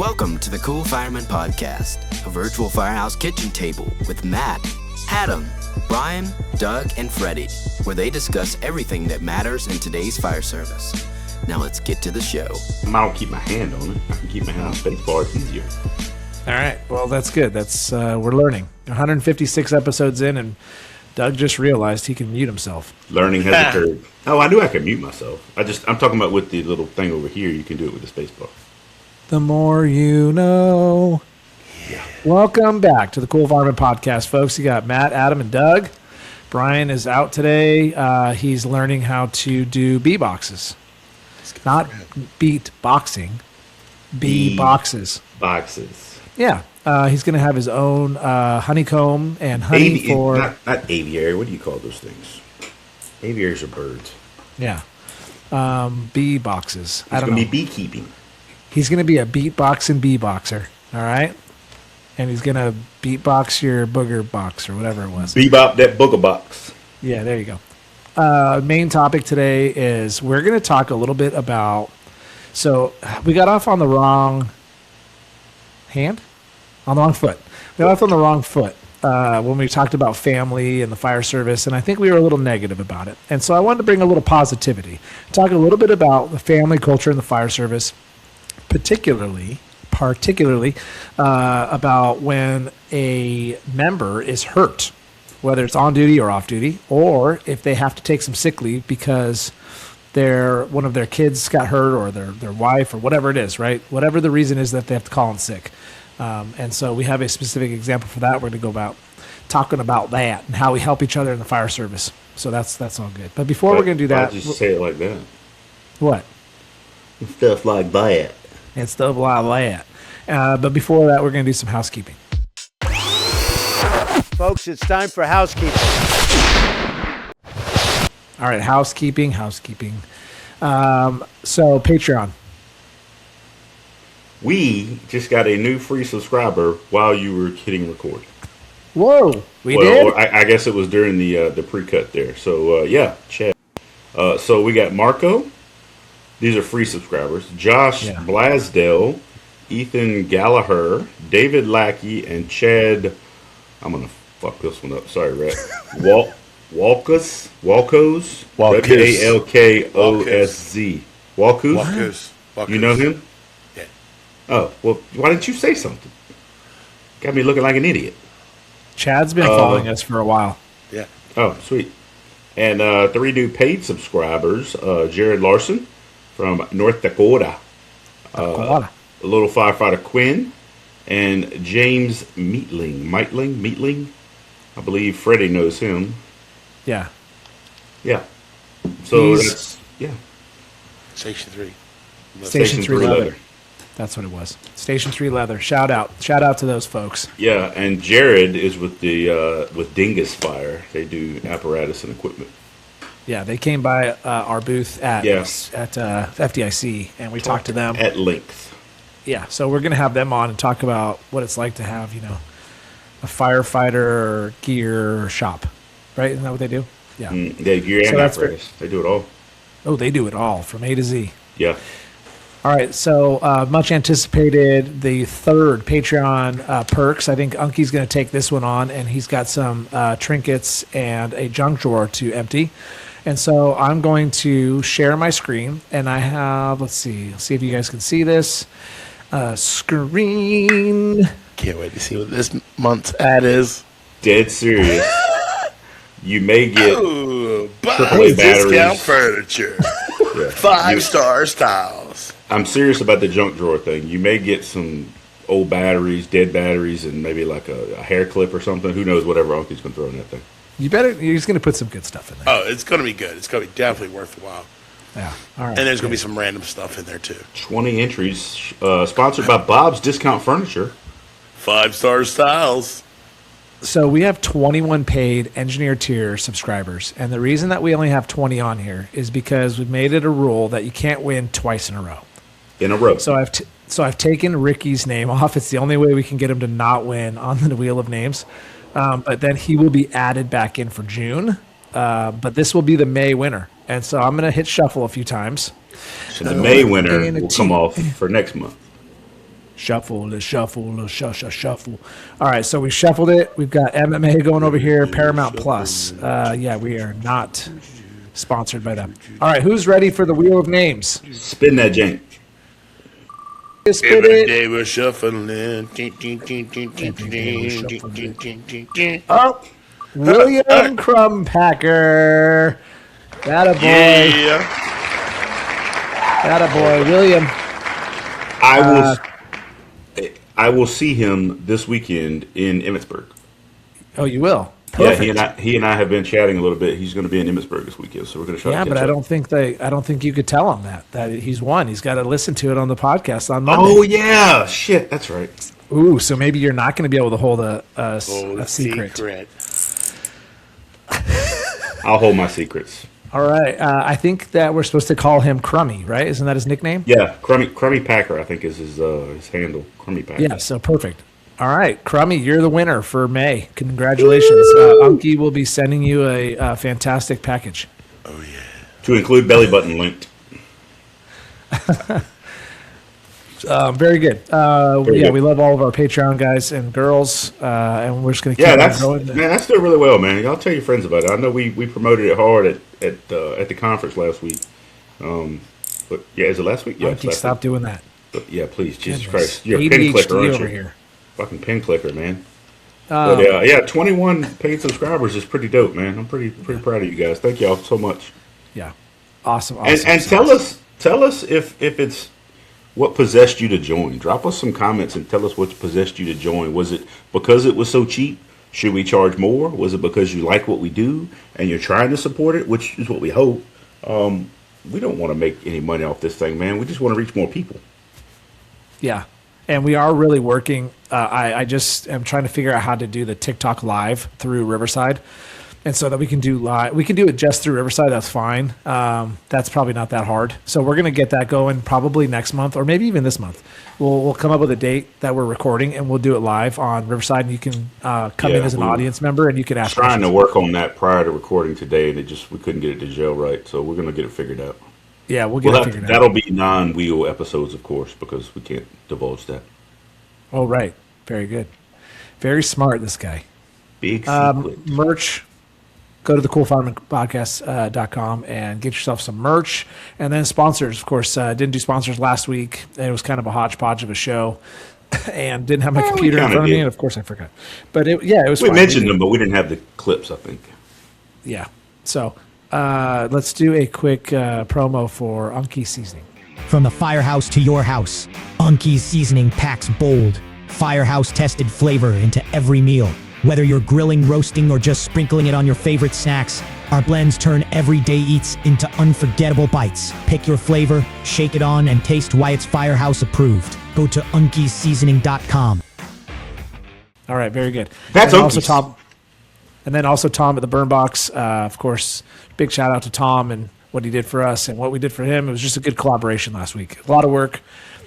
Welcome to the Cool Fireman Podcast, a virtual firehouse kitchen table with Matt, Adam, Brian, Doug, and Freddie, where they discuss everything that matters in today's fire service. Now let's get to the show. I don't keep my hand on it. I can keep my hand on space bar. It's easier. All right. Well, that's good. That's we're learning. 156 episodes in, and Doug just realized he can mute himself. Learning has occurred. Oh, I knew I could mute myself. I'm talking about with the little thing over here. You can do it with the space bar. The more you know. Yeah. Welcome back to the Cool Fireman Podcast, folks. You got Matt, Adam, and Doug. Brian is out today. He's learning how to do bee boxes. Not beat boxing. Bee boxes. Boxes. Yeah. He's going to have his own honeycomb and honey Not aviary. What do you call those things? Aviaries are birds. Yeah. Bee boxes. It's going to be beekeeping. He's going to be a beatboxing bee boxer, all right? And he's going to beatbox your booger box or whatever it was. Bebop that booger box. Yeah, there you go. Main topic today is we're going to talk a little bit about, so we got off on the wrong hand? On the wrong foot. We got off on the wrong foot when we talked about family and the fire service, and I think we were a little negative about it. And so I wanted to bring a little positivity, talk a little bit about the family culture in the fire service, particularly about when a member is hurt, whether it's on duty or off duty, or if they have to take some sick leave because one of their kids got hurt or their wife or whatever it is, right? Whatever the reason is that they have to call in sick. And so we have a specific example for that. We're going to go about talking about that and how we help each other in the fire service. So that's all good. But before we're going to do that, just say it like that. What? Stuff like that. And stuff like that. But before that, we're going to do some housekeeping. Folks, it's time for housekeeping. All right, housekeeping. So Patreon. We just got a new free subscriber while you were hitting record. Whoa, we did? I guess it was during the pre-cut there. So, yeah, Chad. So we got Marco. These are free subscribers. Josh Blasdell, Ethan Gallagher, David Lackey, and Chad. I'm going to fuck this one up. Sorry, Rat. Walkos. W-A-L-K-O-S-Z. Walkos? You know him? Yeah. Oh, well, why didn't you say something? Got me looking like an idiot. Chad's been following us for a while. Yeah. Oh, sweet. And 3 new paid subscribers. Jared Larson from North Dakota. A little firefighter Quinn. And James Meatling. I believe Freddie knows him. Yeah. Yeah. So that's, yeah. Station 3. Station 3 leather. That's what it was. Station 3 leather. Shout out to those folks. Yeah, and Jared is with with Dingus Fire. They do apparatus and equipment. Yeah, they came by our booth at FDIC, and we talked to them at length. Yeah, so we're going to have them on and talk about what it's like to have, a firefighter gear shop, right? Isn't that what they do? Yeah. Gear and apparatus. They do it all. Oh, they do it all from A to Z. Yeah. All right, so much anticipated, the third Patreon perks. I think Unky's going to take this one on, and he's got some trinkets and a junk drawer to empty. And so I'm going to share my screen, and I have, let's see if you guys can see this. Screen. Can't wait to see what this month's ad is. Dead serious. You may get buy discount furniture. 5-star styles. I'm serious about the junk drawer thing. You may get some old batteries, dead batteries, and maybe like a hair clip or something. Who knows? Whatever Uncle's going to throw in that thing. He's going to put some good stuff in there. Oh, it's going to be good. It's going to be definitely worthwhile. Yeah. All right. And there's going to be some random stuff in there, too. 20 entries. Sponsored by Bob's Discount Furniture. 5-star styles. So we have 21 paid engineer tier subscribers. And the reason that we only have 20 on here is because we've made it a rule that you can't win twice in a row. So I've taken Ricky's name off. It's the only way we can get him to not win on the Wheel of Names. But then he will be added back in for June. But this will be the May winner. And so I'm going to hit shuffle a few times. So the May winner will come off for next month. Shuffle, let's shuffle. All right, so we shuffled it. We've got MMA going over here, Paramount Plus. Yeah, we are not sponsored by them. All right, who's ready for the Wheel of Names? Spin that jank. Spin Every it. day we're shuffling. Oh, William Crumpacker. Attaboy. Yeah. Attaboy, William. I will see him this weekend in Emmitsburg. Oh, you will? Perfect. Yeah, he and I have been chatting a little bit. He's going to be in Emmitsburg this weekend, so we're going to try. Yeah, to but catch I up. don't think you could tell him that he's won. He's got to listen to it on the podcast on Monday. Oh yeah, shit, that's right. Ooh, so maybe you're not going to be able to hold a secret. I'll hold my secrets. All right. I think that we're supposed to call him Crummy, right? Isn't that his nickname? Yeah, Crummy Packer, I think is his handle. Crummy Packer. Yeah. So perfect. All right, Crummy, you're the winner for May. Congratulations. Unky will be sending you a fantastic package. Oh, yeah. To include belly button linked. Very good. Good. We love all of our Patreon guys and girls, and we're just going to keep on going. Man, that's doing really well, man. Y'all tell your friends about it. I know we promoted it hard at the conference last week. But yeah, is it last week? Yeah, Unky, stop doing that. But yeah, please, Jesus Goodness. Christ, you're a pin clicker, aren't over you? here. Fucking pin clicker, man. But 21 paid subscribers is pretty dope, man. I'm pretty proud of you guys. Thank y'all so much. Yeah, awesome. And tell us if it's what possessed you to join. Drop us some comments and tell us what possessed you to join. Was it because it was so cheap? Should we charge more? Was it because you like what we do and you're trying to support it, which is what we hope? We don't want to make any money off this thing, man. We just want to reach more people. Yeah. And we are really working. I just am trying to figure out how to do the TikTok live through Riverside. And so that we can do live. We can do it just through Riverside. That's fine. That's probably not that hard. So we're going to get that going probably next month or maybe even this month. We'll come up with a date that we're recording and we'll do it live on Riverside. And you can come in as an audience member and you can ask trying questions. to work on that prior to recording today, and we couldn't get it to gel right. So we're going to get it figured out. Yeah, we'll get it figured out. That'll be non-wheel episodes, of course, because we can't divulge that. Oh, right. Very good. Very smart, this guy. Big secret. Merch. Go to the Cool Fireman Podcast.com and get yourself some merch. And then sponsors, of course. Didn't do sponsors last week. It was kind of a hodgepodge of a show. And didn't have my computer in front of me. And, of course, I forgot. But, it was We fine. mentioned them, but we didn't have the clips, I think. Yeah. So let's do a quick promo for Unky Seasoning. From the Firehouse to your house, Unky's Seasoning packs bold, Firehouse-tested flavor into every meal. Whether you're grilling, roasting, or just sprinkling it on your favorite snacks, our blends turn everyday eats into unforgettable bites. Pick your flavor, shake it on, and taste why it's Firehouse approved. Go to unkyseasoning.com. All right, very good. That's and Unky's. then also Tom at the Burn Box. Of course, big shout out to Tom and what he did for us and what we did for him. It was just a good collaboration last week. A lot of work.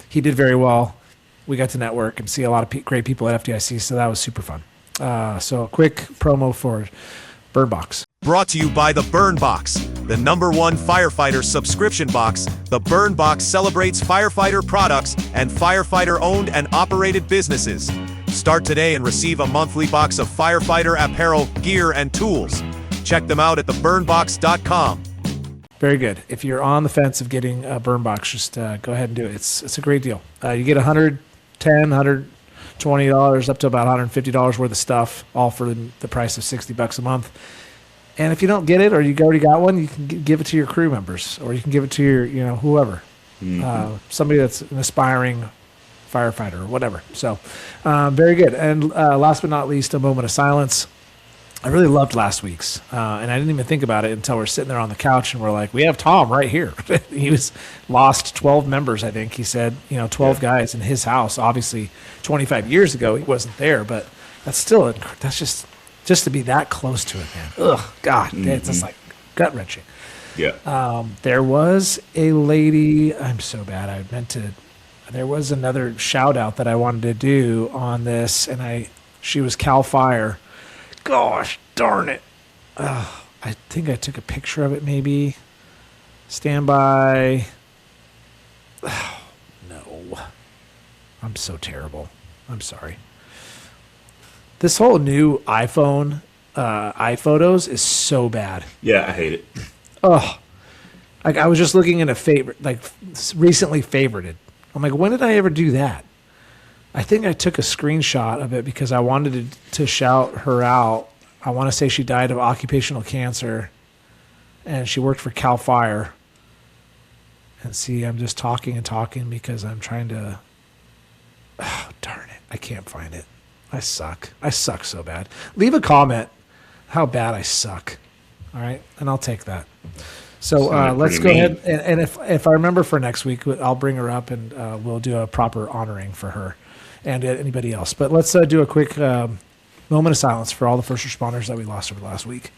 He did very well. We got to network and see a lot of great people at FDIC, so that was super fun. So a quick promo for Burn Box. Brought to you by the Burn Box, the #1 firefighter subscription box. The Burn Box celebrates firefighter products and firefighter-owned and operated businesses. Start today and receive a monthly box of firefighter apparel, gear, and tools. Check them out at theburnbox.com. Very good. If you're on the fence of getting a Burn Box, just go ahead and do it. It's a great deal. You get $110, $120, up to about $150 worth of stuff, all for the price of $60 a month. And if you don't get it, or you already got one, you can give it to your crew members, or you can give it to your, whoever, somebody that's an aspiring firefighter or whatever. So, very good. And last but not least, a moment of silence. I really loved last week's, and I didn't even think about it until we're sitting there on the couch and we're like, we have Tom right here. He lost 12 members, I think. He said, 12 guys in his house. Obviously, 25 years ago, he wasn't there, but that's still, that's just to be that close to it, man. Ugh, God, it's just like gut-wrenching. Yeah. There was a lady, I'm so bad, there was another shout-out that I wanted to do on this, and she was Cal Fire. Gosh darn it. I think I took a picture of it maybe. Stand by. Oh, no. I'm so terrible. I'm sorry. This whole new iPhone iPhotos is so bad. Yeah, I hate it. Oh, like I was just looking at a favorite, like recently favorited. I'm like, when did I ever do that? I think I took a screenshot of it because I wanted to shout her out. I want to say she died of occupational cancer, and she worked for Cal Fire. And see, I'm just talking and talking because I'm trying to. Oh, darn it! I can't find it. I suck. I suck so bad. Leave a comment how bad I suck. All right, and I'll take that. So let's go ahead, and if I remember for next week, I'll bring her up and we'll do a proper honoring for her and anybody else. But let's do a quick moment of silence for all the first responders that we lost over the last week.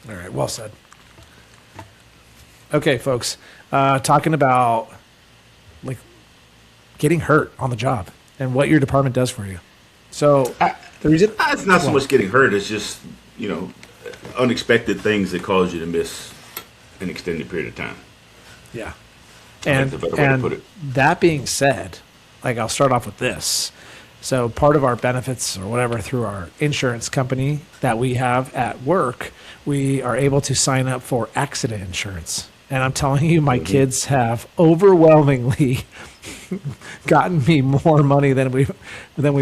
All right, well said. Okay, folks, talking about like getting hurt on the job and what your department does for you. So the reason it's not so much getting hurt; it's just unexpected things that cause you to miss an extended period of time. Yeah, and that being said, like I'll start off with this. So part of our benefits or whatever through our insurance company that we have at work, we are able to sign up for accident insurance. And I'm telling you, my kids have overwhelmingly gotten me more money than we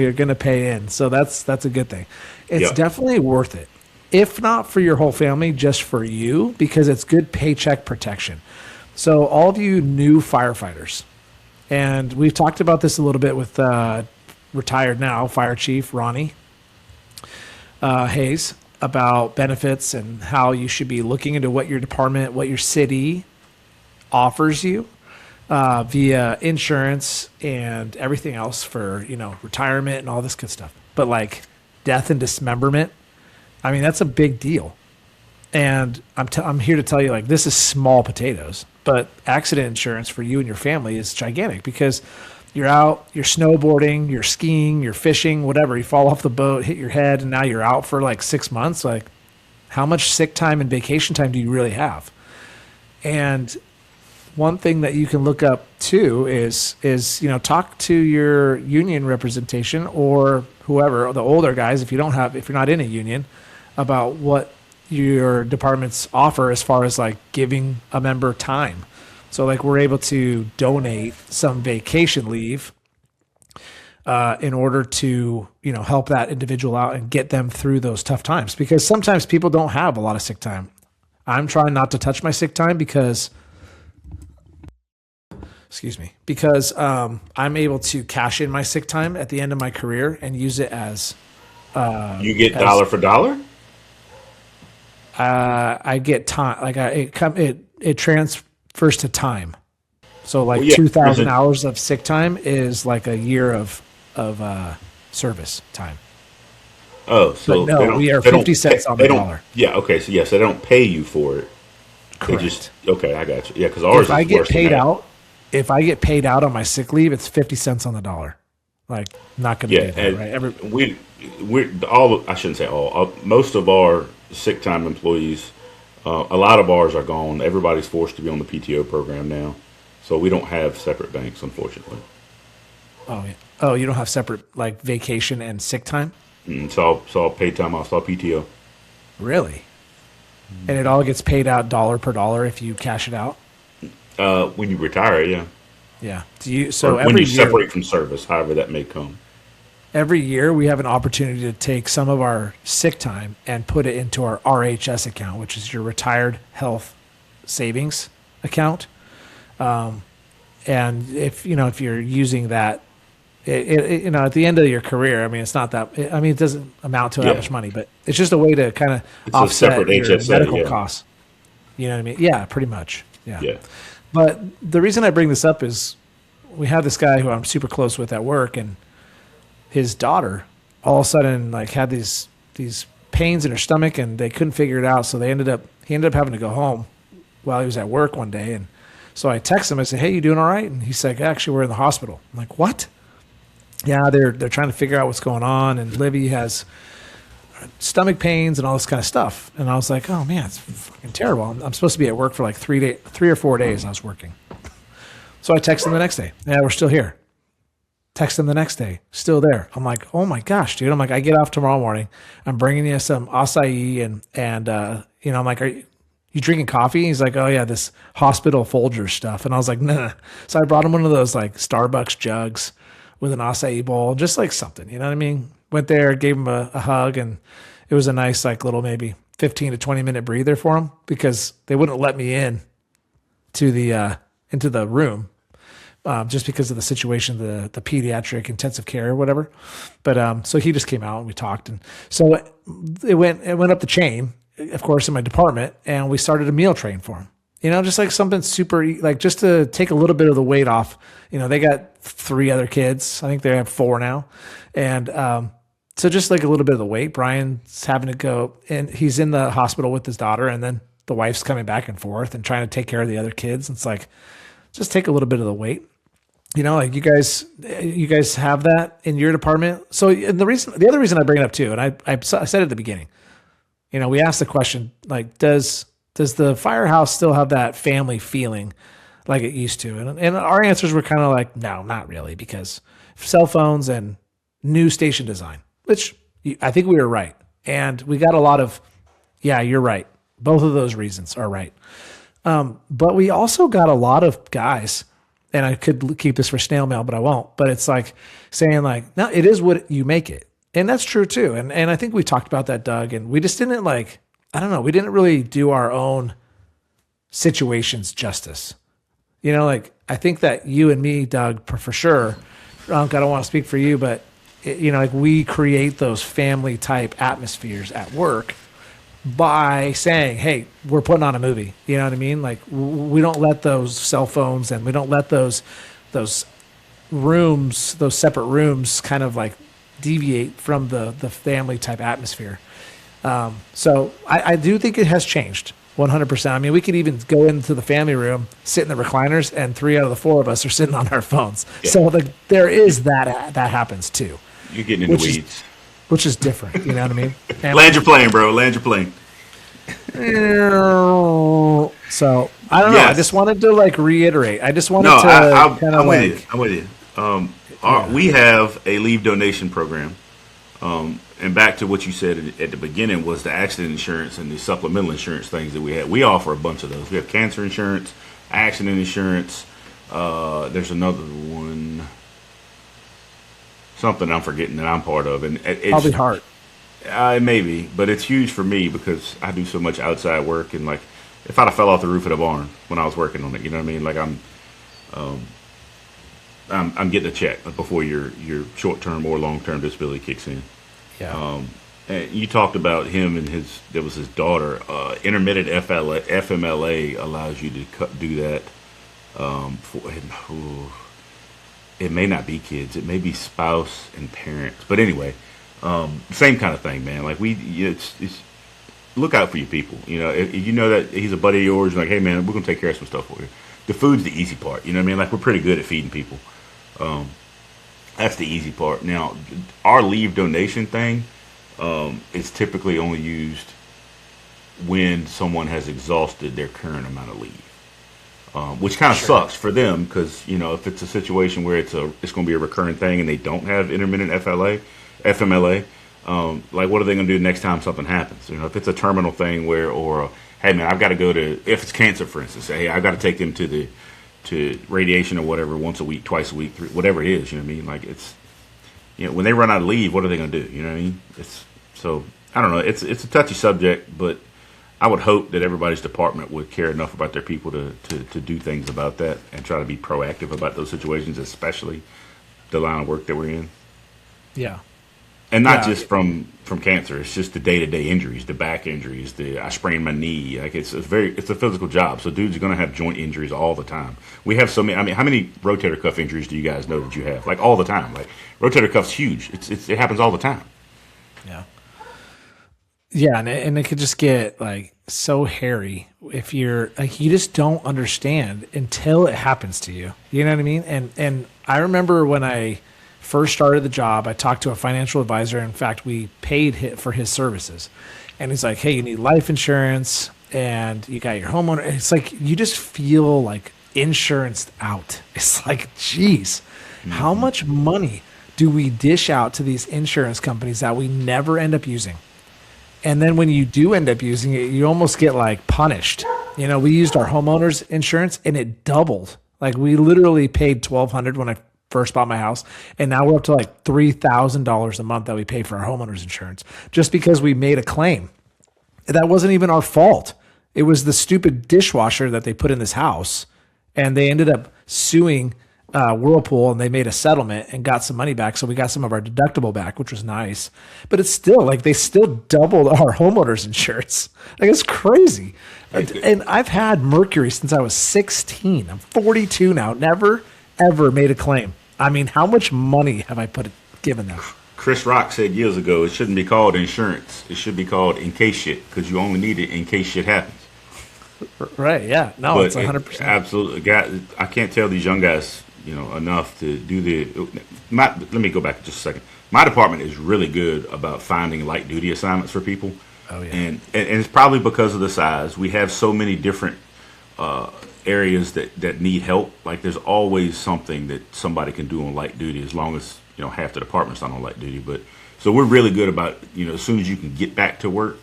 are going to pay in. So that's a good thing. It's definitely worth it. If not for your whole family, just for you, because it's good paycheck protection. So all of you new firefighters, and we've talked about this a little bit with retired now Fire Chief Ronnie Hayes about benefits and how you should be looking into what your department, what your city offers you via insurance and everything else for, retirement and all this good stuff. But like death and dismemberment, I mean, that's a big deal. And I'm here to tell you, like, this is small potatoes, but accident insurance for you and your family is gigantic because you're out, you're snowboarding, you're skiing, you're fishing, whatever. You fall off the boat, hit your head, and now you're out for like 6 months. Like, how much sick time and vacation time do you really have? And one thing that you can look up too is talk to your union representation or whoever, the older guys, if you're not in a union, about what your departments offer as far as like giving a member time. So like we're able to donate some vacation leave in order to, help that individual out and get them through those tough times, because sometimes people don't have a lot of sick time. I'm trying not to touch my sick time because I'm able to cash in my sick time at the end of my career and use it as you get dollar for dollar. I get time, like it transfers to time. So like 2,000 hours of sick time is like a year of service time. Oh, so but no, we are 50 cents on the dollar. Yeah, okay, so yes, they don't pay you for it. Correct. Okay, I got you. Yeah, because ours. If I get paid out on my sick leave, it's 50 cents on the dollar. Like, not going to do that, right? I shouldn't say all. Most of our sick time employees, a lot of ours are gone. Everybody's forced to be on the PTO program now, so we don't have separate banks, unfortunately. Oh, yeah. Oh, you don't have separate like vacation and sick time? It's all paid time off. It's all PTO. Really? And it all gets paid out dollar per dollar if you cash it out? When you retire, yeah. Yeah. When you separate from service, however that may come. Every year we have an opportunity to take some of our sick time and put it into our RHS account, which is your retired health savings account. And if you're using that, at the end of your career, I mean, it's not that. It doesn't amount to that much money, but it's just a way to kind of offset your HSA, medical costs. You know what I mean? Yeah, pretty much. Yeah. But the reason I bring this up is we have this guy who I'm super close with at work, and his daughter all of a sudden like had these pains in her stomach, and they couldn't figure it out. So he ended up having to go home while he was at work one day. And so I texted him. I said, "Hey, you doing all right?" And he's like, "Actually, we're in the hospital." I'm like, "What?" yeah, they're trying to figure out what's going on, and Livy has stomach pains and all this kind of stuff. And I was like, oh man, it's fucking terrible. I'm supposed to be at work for like 3 or 4 days. I was working. So I texted him the next day. Yeah, we're still here. Text him the next day. Still there. I'm like, oh my gosh, dude. I'm like, I get off tomorrow morning. I'm bringing you some acai and I'm like, are you drinking coffee? He's like, oh yeah, this hospital Folgers stuff. And I was like, nah. So I brought him one of those like Starbucks jugs with an acai bowl, just like something, you know what I mean? Went there, gave him a hug, and it was a nice like little maybe 15 to 20 minute breather for him because they wouldn't let me in to the into the room just because of the situation, the pediatric intensive care or whatever. But so he just came out and we talked, and so it went up the chain, of course, in my department, and we started a meal train for him. You know, just like something super, like just to take a little bit of the weight off. You know, they got 3 other kids. I think they have 4 now. And so just like a little bit of the weight. Brian's having to go, and he's in the hospital with his daughter, and then the wife's coming back and forth and trying to take care of the other kids. It's like, just take a little bit of the weight. You know, like you guys have that in your department. So and the other reason I bring it up too, and I said at the beginning, you know, we asked the question, like, does the Firehouse still have that family feeling like it used to? And our answers were kind of like, no, not really, because cell phones and new station design, which I think we were right. And we got a lot of, yeah, you're right. Both of those reasons are right. But we also got a lot of guys, and I could keep this for snail mail, but I won't. But it's like saying like, no, it is what you make it. And that's true too. And I think we talked about that, Doug, and we just didn't like, I don't know, we didn't really do our own situations justice. You know, like I think that you and me, Doug, for sure, I don't want to speak for you, but you know, like we create those family type atmospheres at work by saying, hey, we're putting on a movie. You know what I mean? Like we don't let those cell phones and we don't let those rooms, those separate rooms kind of like deviate from the family type atmosphere. So I do think it has changed 100%. I mean, we could even go into the family room, sit in the recliners, and 3 out of the 4 of us are sitting on our phones. Yeah. So there is that happens too. You're getting into weeds. Which is different, you know what I mean? Land your plane, bro. Land your plane. So I don't know. I just wanted to like reiterate. I just wanted to kind of I'm with you. We have a leave donation program. And back to what you said at the beginning was the accident insurance and the supplemental insurance things that we have. We offer a bunch of those. We have cancer insurance, accident insurance. There's another one. Something I'm forgetting that I'm part of, and it's probably hard. Maybe, but it's huge for me because I do so much outside work, and like if I'd have fell off the roof of the barn when I was working on it, you know what I mean? Like I'm getting a check before your short-term or long-term disability kicks in. Yeah. And you talked about him and his daughter. Intermittent FMLA allows you to do that. It may not be kids. It may be spouse and parents. But anyway, same kind of thing, man. Like it's look out for your people. You know, if you know that he's a buddy of yours, like, hey, man, we're gonna take care of some stuff for you. The food's the easy part. You know what I mean? Like we're pretty good at feeding people. That's the easy part. Now, our leave donation thing is typically only used when someone has exhausted their current amount of leave. Which kind of sucks for them because, you know, if it's a situation where it's going to be a recurring thing and they don't have intermittent FMLA, like what are they going to do next time something happens? You know, if it's a terminal thing hey man, I've got to go to, if it's cancer, for instance, hey, I've got to take them to radiation or whatever once a week, twice a week, whatever it is, you know what I mean? Like it's, you know, when they run out of leave, what are they going to do? You know what I mean? So I don't know. It's a touchy subject, but I would hope that everybody's department would care enough about their people to do things about that and try to be proactive about those situations, especially the line of work that we're in. Yeah. And not just from cancer. It's just the day-to-day injuries, the back injuries, I sprained my knee. Like it's a physical job. So dudes are going to have joint injuries all the time. We have so many. I mean, how many rotator cuff injuries do you guys know that you have? Like all the time. Like rotator cuff's huge. It happens all the time. Yeah. Yeah, and it could just get like so hairy if you're like you just don't understand until it happens to you. You know what I mean? And I remember when I first started the job, I talked to a financial advisor. In fact, we paid for his services. And he's like, hey, you need life insurance and you got your homeowner. It's like, you just feel like insurance out. It's like, geez, how much money do we dish out to these insurance companies that we never end up using? And then when you do end up using it, you almost get like punished. You know, we used our homeowner's insurance and it doubled. Like we literally paid $1,200 when I first bought my house. And now we're up to like $3,000 a month that we pay for our homeowner's insurance just because we made a claim. That wasn't even our fault. It was the stupid dishwasher that they put in this house. And they ended up suing Whirlpool, and they made a settlement and got some money back. So we got some of our deductible back, which was nice. But it's still like they still doubled our homeowner's insurance. Like it's crazy. And I've had Mercury since I was 16. I'm 42 now. Never, ever made a claim. I mean, how much money have I given them? Chris Rock said years ago, it shouldn't be called insurance. It should be called in case shit, because you only need it in case shit happens. Right, yeah. No, But it's 100%. Absolutely. I can't tell these young guys, enough to do let me go back just a second. My department is really good about finding light duty assignments for people. Oh, yeah. And it's probably because of the size. We have so many different areas that need help. Like there's always something that somebody can do on light duty, as long as, half the department's not on light duty. But so we're really good about, as soon as you can get back to work,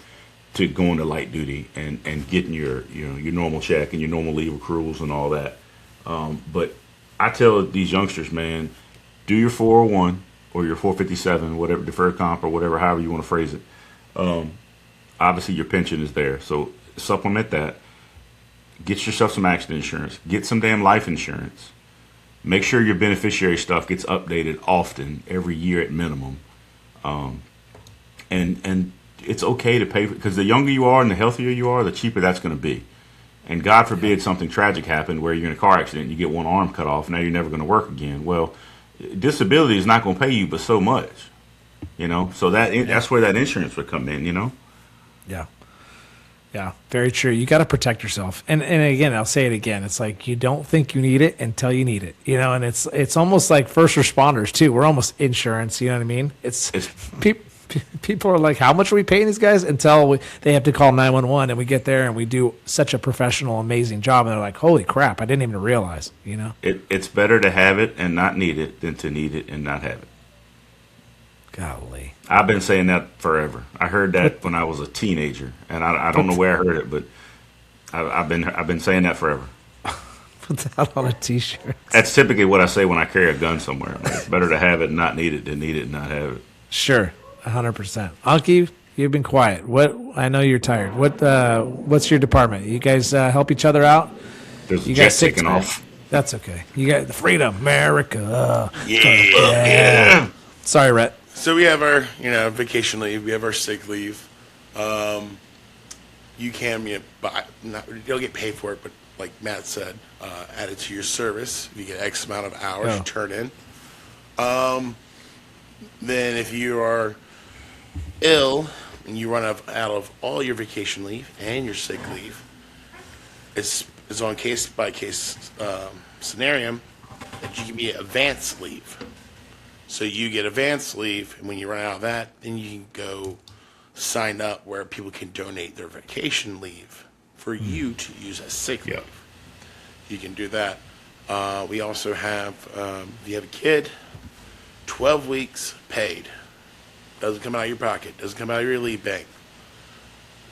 to going to light duty and getting your normal check and your normal leave accruals and all that. But I tell these youngsters, man, do your 401 or your 457, whatever, deferred comp or whatever, however you want to phrase it. Obviously, your pension is there, so supplement that. Get yourself some accident insurance. Get some damn life insurance. Make sure your beneficiary stuff gets updated often, every year at minimum. And it's okay to pay, because the younger you are and the healthier you are, the cheaper that's going to be. And God forbid something tragic happened where you're in a car accident and you get one arm cut off. Now you're never going to work again. Well, disability is not going to pay you but so much, So that's where that insurance would come in, Yeah. Yeah, very true. You got to protect yourself. And again, I'll say it again. It's like you don't think you need it until you need it, and it's almost like first responders too. We're almost insurance, you know what I mean? It's people are like, how much are we paying these guys? Until they have to call 911 and we get there and we do such a professional, amazing job. And they're like, holy crap, I didn't even realize, It's better to have it and not need it than to need it and not have it. Golly. I've been saying that forever. I heard that when I was a teenager, and I don't know where I heard it, but I've been saying that forever. Put that on a T-shirt. That's typically what I say when I carry a gun somewhere. It's better to have it and not need it than need it and not have it. Sure, 100%. Anki, you've been quiet. I know you're tired. What's your department? You guys help each other out? There's a jet taking off. That's okay. You got the freedom, America. Yeah. Sorry, Rhett. So we have our, vacation leave. We have our sick leave. You can, you'll get paid for it, but like Matt said, add it to your service. If you get X amount of hours, you turn in. Then if you are ill and you run out of all your vacation leave and your sick leave, it's on case by case scenario that you can be advance leave. So you get advance leave, and when you run out of that, then you can go sign up where people can donate their vacation leave for you to use as sick leave. You can do that. We also have, if you have a kid, 12 weeks paid. Doesn't come out of your pocket. Doesn't come out of your leave bank.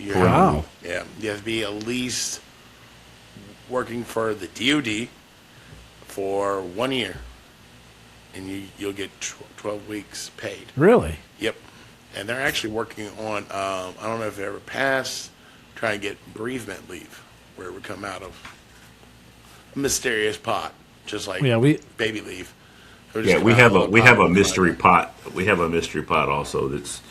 Wow. Yeah. You have to be at least working for the DOD for 1 year. And you'll get 12 weeks paid. Really? Yep. And they're actually working on, I don't know if it ever passed, trying to get bereavement leave, where it would come out of a mysterious pot, just like baby leave. Yeah, we have a mystery pot. We have a mystery pot also. It's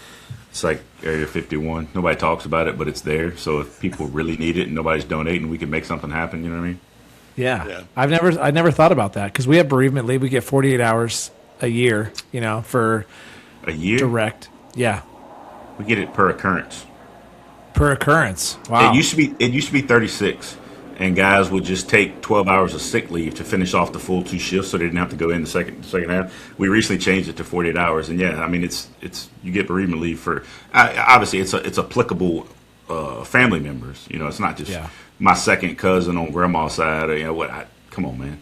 like Area 51. Nobody talks about it, but it's there. So if people really need it and nobody's donating, we can make something happen. You know what I mean? Yeah. I never thought about that, because we have bereavement leave. We get 48 hours a year, for a year direct. Yeah. We get it per occurrence. Per occurrence. Wow. It used to be 36, and guys would just take 12 hours of sick leave to finish off the full 2 shifts, so they didn't have to go in the second half. We recently changed it to 48 hours, and yeah, I mean it's you get bereavement leave for obviously it's applicable family members. You know, it's not just my second cousin on grandma's side. Or, you know what? Come on, man.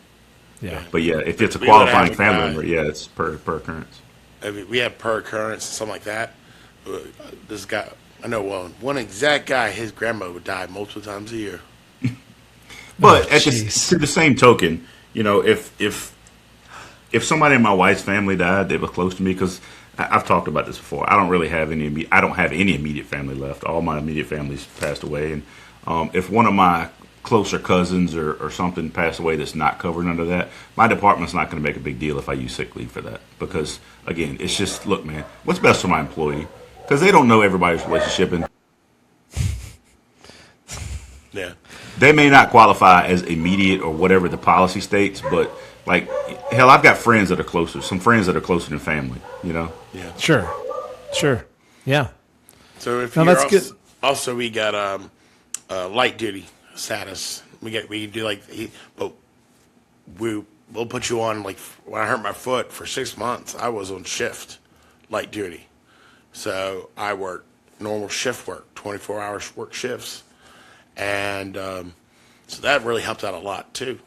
Yeah. But yeah, if it's a qualifying family member, yeah, it's per occurrence. I mean, we have per occurrence, something like that. This guy, I know one exact guy, his grandma would die multiple times a year. But to the same token, you know, if somebody in my wife's family died that was close to me, because I've talked about this before, I don't have any immediate family left. All my immediate family's passed away, and if one of my closer cousins or something passed away that's not covered under that, my department's not going to make a big deal if I use sick leave for that, because again, it's just, look, man, what's best for my employee, because they don't know everybody's relationship, and yeah, they may not qualify as immediate or whatever the policy states, but like, hell, I've got friends that are closer, some friends that are closer than family, you know? Yeah. Sure. Yeah. So if that's good. Also, we got light duty status. We do like, but we'll put you on, like, when I hurt my foot for 6 months, I was on shift, light duty. So I worked normal shift work, 24-hour work shifts. And so that really helped out a lot too.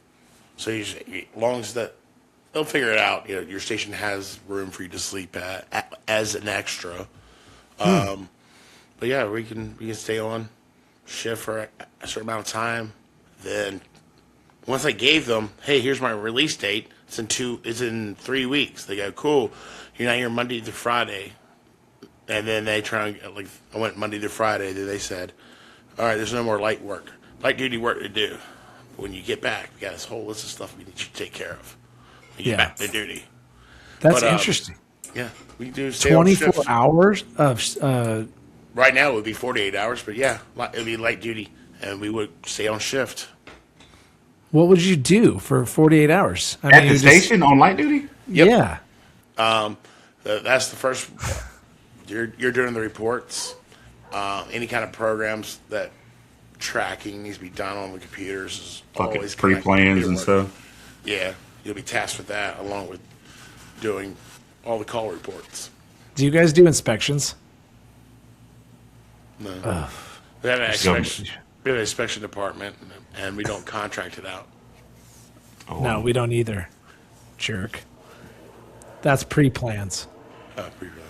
So as long as they'll figure it out. You know, your station has room for you to sleep at as an extra. But yeah, we can stay on shift for a certain amount of time. Then once I gave them, hey, here's my release date. It's in 3 weeks. They go, cool. You're not here Monday through Friday. And then they try and, like, I went Monday through Friday. Then they said, all right, there's no more light duty work to do. When you get back, we got this whole list of stuff we need you to take care of when you get back to duty. That's interesting. Yeah, we do 24 hours of. Right now it would be 48 hours, but yeah, it would be light duty, and we would stay on shift. What would you do for 48 hours? At the station on light duty? Yep. Yeah. That's the first. You're doing the reports. Any kind of programs that tracking needs to be done on the computers is always pre-plans and stuff. Yeah, you'll be tasked with that along with doing all the call reports. Do you guys do inspections? No. We have an inspection department, and we don't contract it out. Oh. No, we don't either. Jerk. That's pre-plans. Pre-plans.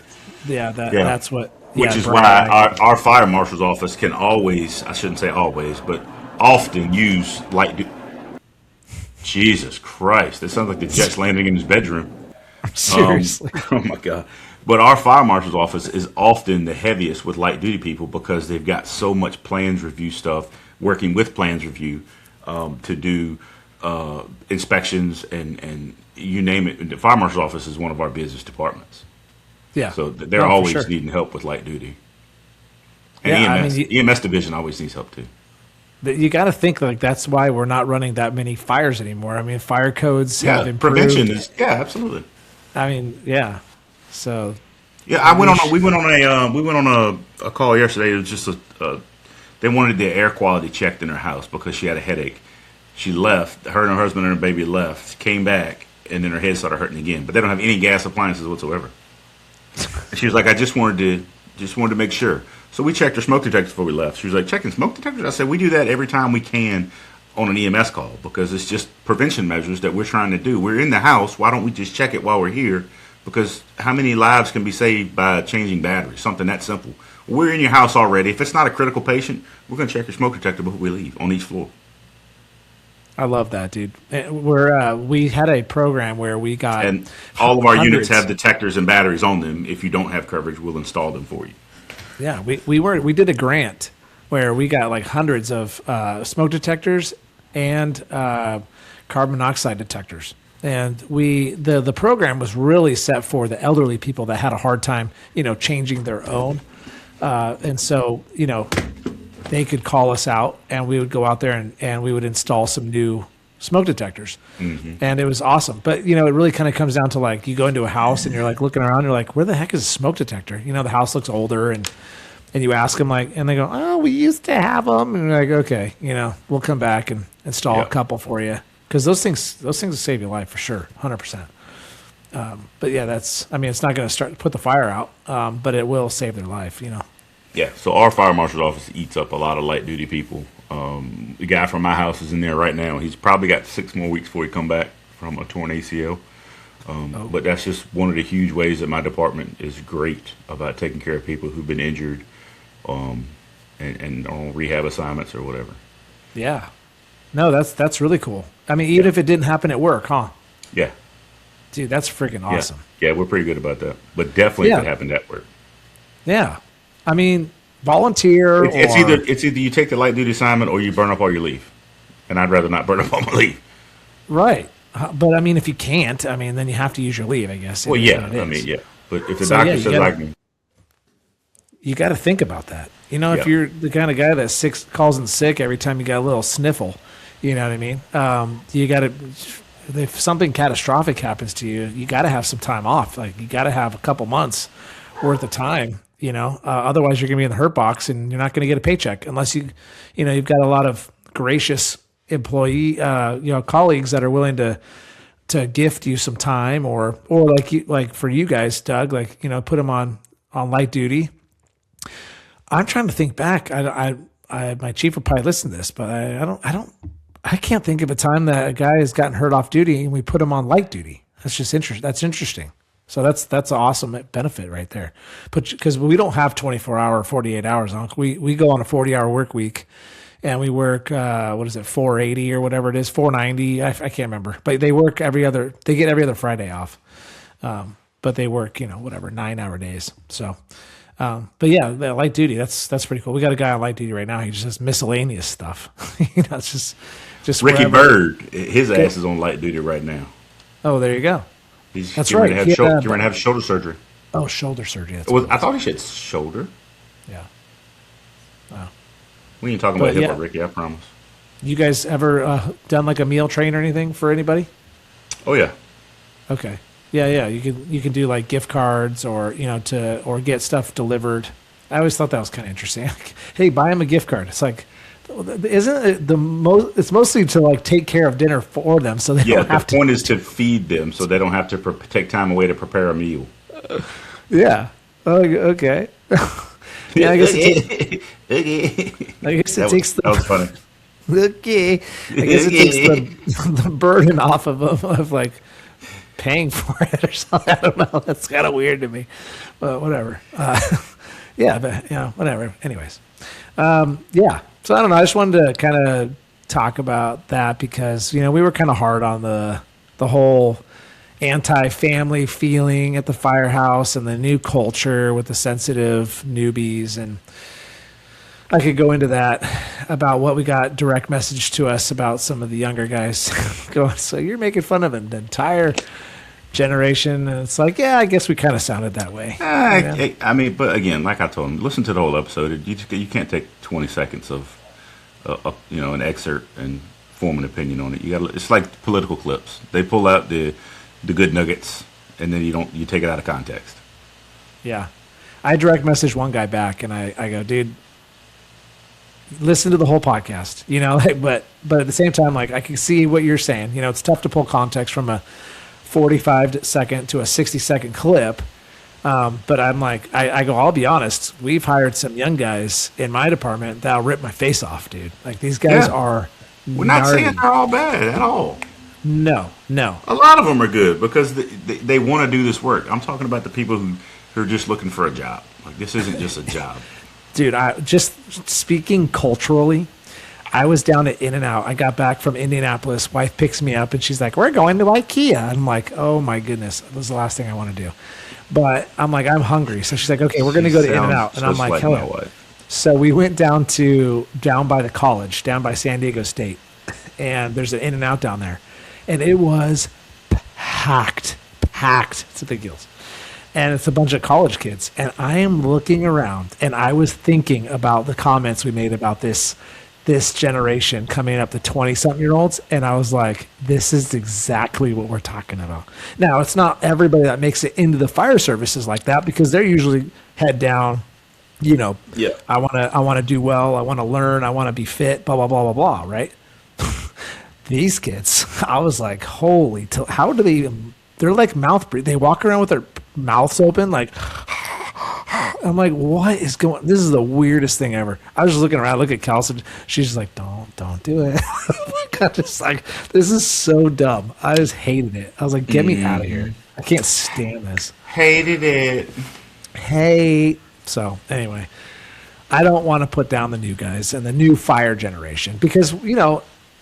Yeah, that's what. Which is why our fire marshal's office can always, I shouldn't say always, but often use light duty. Jesus Christ. That sounds like the jet's landing in his bedroom. Seriously. Oh, my God. But our fire marshal's office is often the heaviest with light duty people because they've got so much plans review stuff, working with plans review to do inspections and you name it. The fire marshal's office is one of our busiest departments. Yeah. So they're always needing help with light duty. And EMS division always needs help too. You got to think like that's why we're not running that many fires anymore. I mean, fire codes have improved. Prevention is absolutely. I mean, yeah. So yeah, we went on a call yesterday. It was just they wanted the air quality checked in her house because she had a headache. She left. Her and her husband and her baby left. Came back, and then her head started hurting again. But they don't have any gas appliances whatsoever. She was like, I just wanted to make sure. So we checked her smoke detectors before we left. She was like, checking smoke detectors? I said, we do that every time we can on an EMS call because it's just prevention measures that we're trying to do. We're in the house. Why don't we just check it while we're here? Because how many lives can be saved by changing batteries? Something that simple. We're in your house already. If it's not a critical patient, we're going to check your smoke detector before we leave on each floor. I love that, dude. We had a program where we got and all of our units have detectors and batteries on them. If you don't have coverage, we'll install them for you. Yeah, we did a grant where we got like hundreds of smoke detectors and carbon monoxide detectors, and the program was really set for the elderly people that had a hard time, changing their own, and so they could call us out and we would go out there and we would install some new smoke detectors. Mm-hmm. And it was awesome. But, it really kind of comes down to like you go into a house and you're like looking around, you're like, where the heck is a smoke detector? The house looks older and and you ask them like, and they go, "Oh, we used to have them," and you're like, "Okay, we'll come back and install a couple for you," because those things will save your life for sure, 100%. But yeah, it's not going to put the fire out, but it will save their life, Yeah, so our fire marshal's office eats up a lot of light duty people. The guy from my house is in there right now. He's probably got 6 more weeks before he come back from a torn ACL. But that's just one of the huge ways that my department is great about taking care of people who've been injured and on rehab assignments or whatever. Yeah. No, that's really cool. I mean, even if it didn't happen at work, huh? Yeah. Dude, that's freaking awesome. Yeah, we're pretty good about that. But definitely if it happened at work. Yeah. I mean, volunteer it's either you take the light duty assignment or you burn up all your leave. And I'd rather not burn up all my leave. Right. But I mean, if you can't, then you have to use your leave, I guess. Well, yeah. But if the doctor says like me, you got to think about that. If you're the kind of guy that calls in sick every time you got a little sniffle, you know what I mean? You got to, if something catastrophic happens to you, you got to have some time off. Like you got to have a couple months worth of time, otherwise you're going to be in the hurt box and you're not going to get a paycheck unless you've got a lot of gracious employee, colleagues that are willing to gift you some time or like for you guys, Doug, put them on light duty. I'm trying to think back. My chief will probably listen to this, but I can't think of a time that a guy has gotten hurt off duty and we put him on light duty. That's just interesting. That's interesting. So that's an awesome benefit right there. But because we don't have 24-hour, 48 hours on, we go on a 40-hour work week, and we work 480 or whatever it is, 490. I can't remember, but they work they get every other Friday off. But they work 9-hour days. So. But yeah, the light duty, that's pretty cool. We got a guy on light duty right now. He just has miscellaneous stuff. It's just Ricky wherever. Bird, his ass is on light duty right now. Oh, there you go. That's right. He's going to have shoulder surgery. Oh, shoulder surgery. I thought he said shoulder. Yeah. Wow. We ain't talking about hip or Ricky, I promise. You guys ever done like a meal train or anything for anybody? Oh yeah. Okay. Yeah. You can do like gift cards or or get stuff delivered. I always thought that was kind of interesting. Hey, buy them a gift card. It's like, isn't it it's mostly to like take care of dinner for them, so they don't have to. The point is to feed them, so they don't have to take time away to prepare a meal. Yeah. Oh, okay. Yeah, I guess it takes the. That was funny. Okay. I guess it takes the burden off of them of like paying for it or something. I don't know. That's kind of weird to me, but whatever. Whatever. Anyways, yeah. So I don't know. I just wanted to kind of talk about that because we were kind of hard on the whole anti-family feeling at the firehouse and the new culture with the sensitive newbies, and I could go into that about what we got direct message to us about some of the younger guys going, so you're making fun of an entire generation. And it's like, yeah, I guess we kind of sounded that way. I mean, but again, like I told him, listen to the whole episode. You can't take 20 seconds of an excerpt and form an opinion on it. It's like political clips. They pull out the good nuggets and then you take it out of context. Yeah. I direct message one guy back and I go, dude, listen to the whole podcast, but at the same time, like I can see what you're saying. It's tough to pull context from a 45-second to a 60-second clip. But I'm like, I go, I'll be honest. We've hired some young guys in my department that'll rip my face off, dude. Like these guys are. We're not saying they're all bad at all. No. A lot of them are good because they want to do this work. I'm talking about the people who are just looking for a job. Like this isn't just a job. Dude, just speaking culturally, I was down at In-N-Out. I got back from Indianapolis. Wife picks me up and she's like, we're going to IKEA. I'm like, oh my goodness. That was the last thing I want to do. But I'm like, I'm hungry. So she's like, okay, we're going to go to In-N-Out. And I'm like, hello. So we went down by the college, down by San Diego State. And there's an In-N-Out down there. And it was packed to the gills. And it's a bunch of college kids. And I am looking around and I was thinking about the comments we made about this generation coming up, the 20-something-year-olds, and I was like, this is exactly what we're talking about. Now, it's not everybody that makes it into the fire services like that because they're usually head down, Yeah. I want to do well. I want to learn. I want to be fit, blah, blah, blah, blah, blah. Right. These kids, I was like, how do they're like mouth breathe. They walk around with their mouths open. Like, I'm like, what is going, this is the weirdest thing ever. I was just looking around, look at Kelsey. She's just like, don't do it. I'm just like, this is so dumb. I just hated it. I was like, get me out of here. I can't stand this. Hated it. So anyway, I don't want to put down the new guys and the new fire generation because,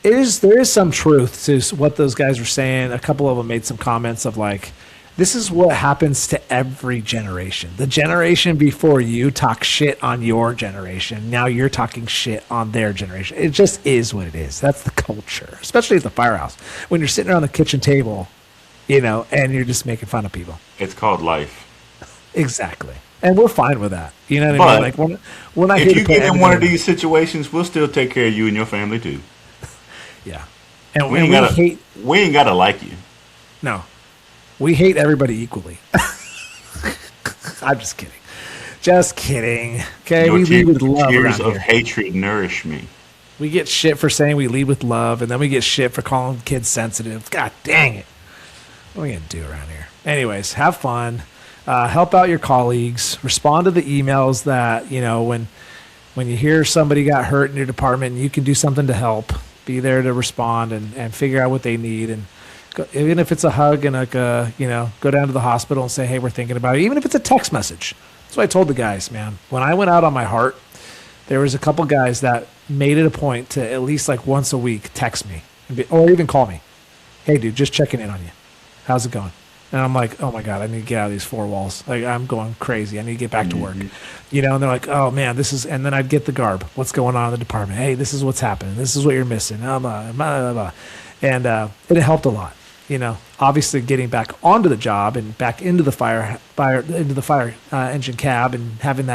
there is some truth to what those guys were saying. A couple of them made some comments of like, this is what happens to every generation. The generation before you talk shit on your generation. Now you're talking shit on their generation. It just is what it is. That's the culture, especially at the firehouse. When you're sitting around the kitchen table, and you're just making fun of people. It's called life. Exactly. And we're fine with that. You know what I mean? Like we're not if you get in one of these situations, we'll still take care of you and your family too. Yeah. And we ain't gotta like you. No. We hate everybody equally. I'm just kidding. Just kidding. Okay, we lead with love. Tears of hatred nourish me. We get shit for saying we lead with love, and then we get shit for calling kids sensitive. God dang it. What are we going to do around here? Anyways, have fun. Help out your colleagues. Respond to the emails that, when you hear somebody got hurt in your department and you can do something to help, be there to respond and figure out what they need. And even if it's a hug and go down to the hospital and say, hey, we're thinking about it. Even if it's a text message. That's what I told the guys, man. When I went out on my heart, there was a couple guys that made it a point to at least like once a week text me or even call me. Hey, dude, just checking in on you. How's it going? And I'm like, oh my God, I need to get out of these four walls. Like, I'm going crazy. I need to get back to work. And they're like, oh man, and then I'd get the garb. What's going on in the department? Hey, this is what's happening. This is what you're missing. Blah, blah, blah, blah. And it helped a lot. Obviously getting back onto the job and back into the fire engine cab and having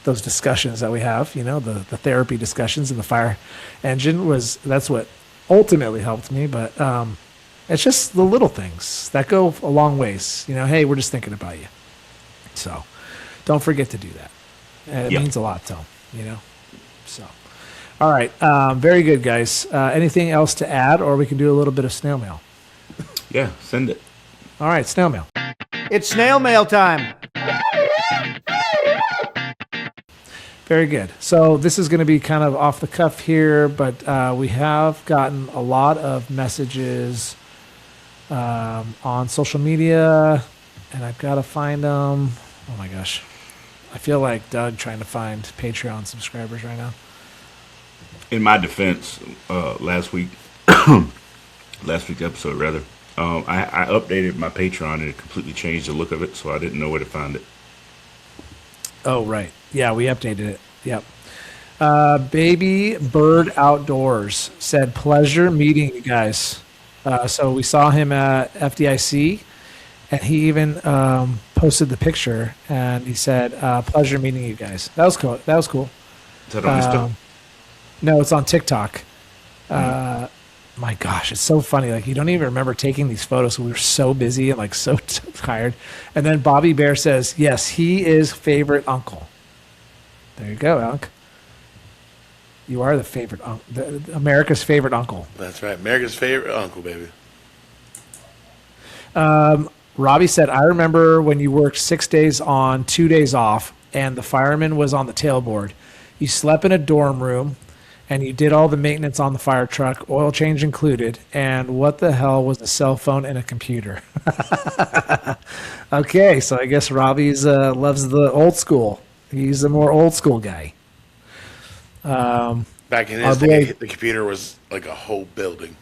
those discussions that we have, the therapy discussions in the fire engine that's what ultimately helped me. But it's just the little things that go a long ways. Hey, we're just thinking about you. So don't forget to do that. It means a lot to them, So, all right. Very good, guys. Anything else to add, or we can do a little bit of snail mail? Yeah, send it. All right, snail mail. It's snail mail time. Very good. So this is going to be kind of off the cuff here, but we have gotten a lot of messages on social media, and I've got to find them. Oh my gosh. I feel like Doug trying to find Patreon subscribers right now. In my defense, last week's episode, rather, I updated my Patreon and it completely changed the look of it, so I didn't know where to find it. Oh, right. Yeah, we updated it. Yep. Baby Bird Outdoors said, pleasure meeting you guys. So we saw him at FDIC, and he even posted the picture, and he said, pleasure meeting you guys. That was cool. Is that on Insta? No, it's on TikTok. My gosh, it's so funny. Like, you don't even remember taking these photos. We were so busy and like so tired. And then Bobby Bear says, yes, he is favorite uncle. There you go, Alec. You are the favorite uncle, America's favorite uncle. That's right, America's favorite uncle, baby. Robbie said, I remember when you worked 6 days on, 2 days off, and the fireman was on the tailboard. You slept in a dorm room, and you did all the maintenance on the fire truck, oil change included, and what the hell was a cell phone and a computer? Okay, so I guess Robbie's loves the old school. He's a more old school guy. Back in his day, the computer was like a whole building.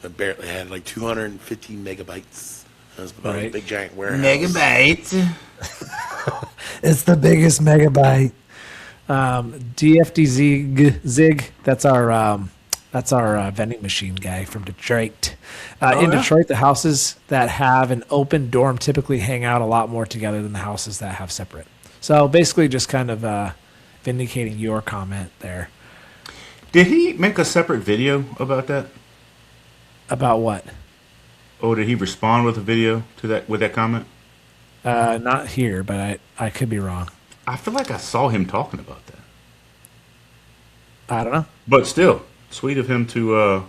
It barely had like 250 megabytes. It was about a big giant warehouse. Megabyte. It's the biggest megabyte. DFD Zig, that's our vending machine guy from Detroit. Detroit, the houses that have an open dorm typically hang out a lot more together than the houses that have separate. So basically just kind of vindicating your comment there. Did he make a separate video about that? About what? Oh, did he respond with a video to that with that comment? Not here, but I could be wrong. I feel like I saw him talking about that. I don't know. But still, sweet of him to.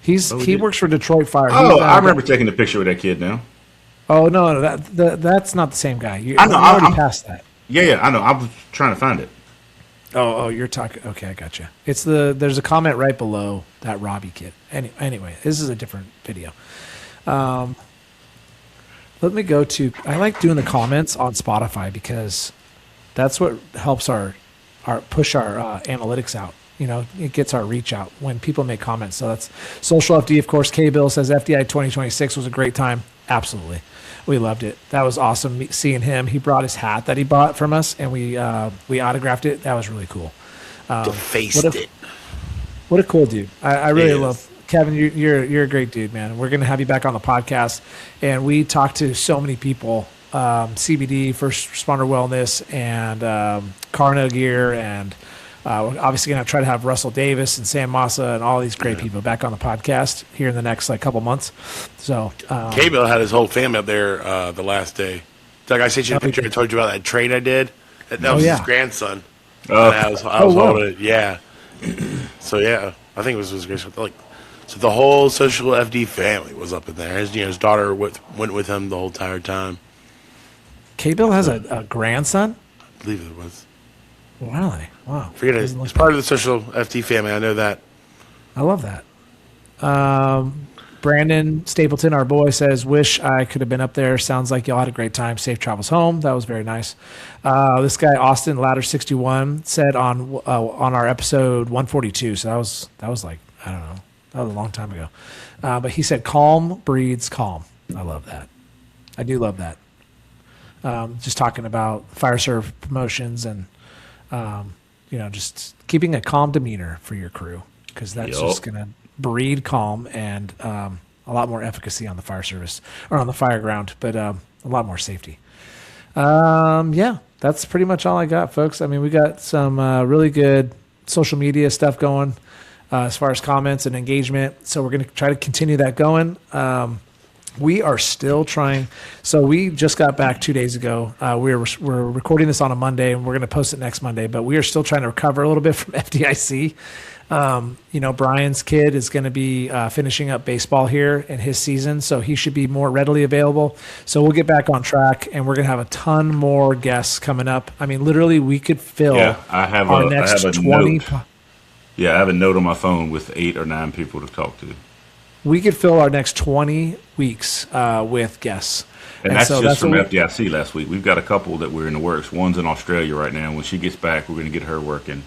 He works for Detroit Fire. Oh, I remember taking a picture with that kid now. Oh no, that's not the same guy. I know. I'm past that. Yeah, I know. I was trying to find it. Oh, you're talking. Okay, I got you. There's a comment right below that Robbie kid. Anyway, this is a different video. Let me go to. I like doing the comments on Spotify because that's what helps our push our analytics out. You know, it gets our reach out when people make comments. So that's Social FD, of course. K Bill says FDI 2026 was a great time. Absolutely. We loved it. That was awesome seeing him. He brought his hat that he bought from us, and we autographed it. That was really cool. Defaced it. What a cool dude. I really love Kevin. You're a great dude, man. We're going to have you back on the podcast, and we talked to so many people, CBD, First Responder Wellness, and Carno Gear, and we're obviously going to try to have Russell Davis and Sam Massa and all these great people back on the podcast here in the next couple months. So K-Bill had his whole family up there the last day. Doug, I sent you a picture. I told you about that trade I did. That was his grandson. I was holding it. Yeah. So yeah, I think it was great. So the whole Social FD family was up in there. His daughter went with him the whole entire time. K-Bill has a grandson? I believe it was. Really? Wow. Forget it. It's part of the Social FD family. I know that. I love that. Brandon Stapleton, our boy, says, wish I could have been up there. Sounds like y'all had a great time. Safe travels home. That was very nice. This guy, Austin Ladder 61, said on our episode 142. So that was like, I don't know. That was a long time ago. But he said, calm breeds calm. I love that. I do love that. Just talking about fire serve promotions and, just keeping a calm demeanor for your crew, because that's just going to breed calm and a lot more efficacy on the fire service or on the fire ground, but a lot more safety. That's pretty much all I got, folks. I mean, we got some really good social media stuff going as far as comments and engagement. So we're going to try to continue that going. We are still trying. So we just got back 2 days ago. We're recording this on a Monday, and we're going to post it next Monday. But we are still trying to recover a little bit from FDIC. Brian's kid is going to be finishing up baseball here in his season, so he should be more readily available. So we'll get back on track, and we're going to have a ton more guests coming up. I mean, literally, we could fill I have our a next 20. note. Yeah, I have a note on my phone with 8 or 9 people to talk to. We could fill our next 20 weeks with guests. And that's just from FDIC last week. We've got a couple that we're in the works. One's in Australia right now. When she gets back, we're going to get her working.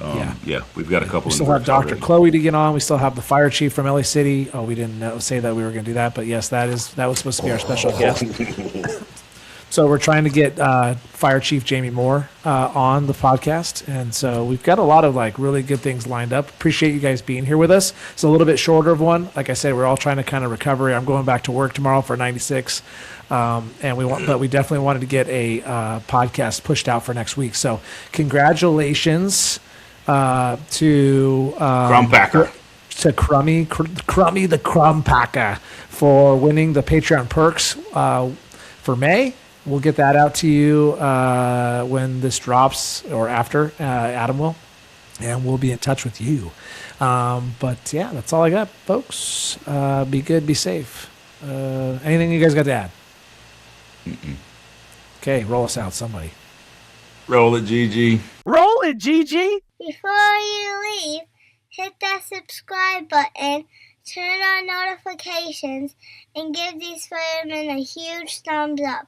We've got a couple. We still have Dr. Chloe to get on. We still have the fire chief from LA City. Oh, we didn't say that we were going to do that, but yes, that was supposed to be our special guest. So we're trying to get Fire Chief Jamie Moore on the podcast, and so we've got a lot of really good things lined up. Appreciate you guys being here with us. It's a little bit shorter of one. Like I said, we're all trying to kind of recover. I'm going back to work tomorrow for 96, but we definitely wanted to get a podcast pushed out for next week. So congratulations to Crumb Packer. To Crummy the Crumb Packer for winning the Patreon perks for May. We'll get that out to you when this drops or after, Adam will, and we'll be in touch with you. But yeah, that's all I got, folks. Be good, be safe. Anything you guys got to add? Okay, roll us out, somebody. Roll it, Gigi. Roll it, Gigi. Before you leave, hit that subscribe button, turn on notifications, and give these firemen a huge thumbs up.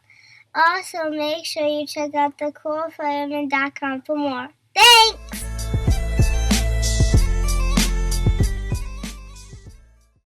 Also, make sure you check out the coolfireman.com for more. Thanks!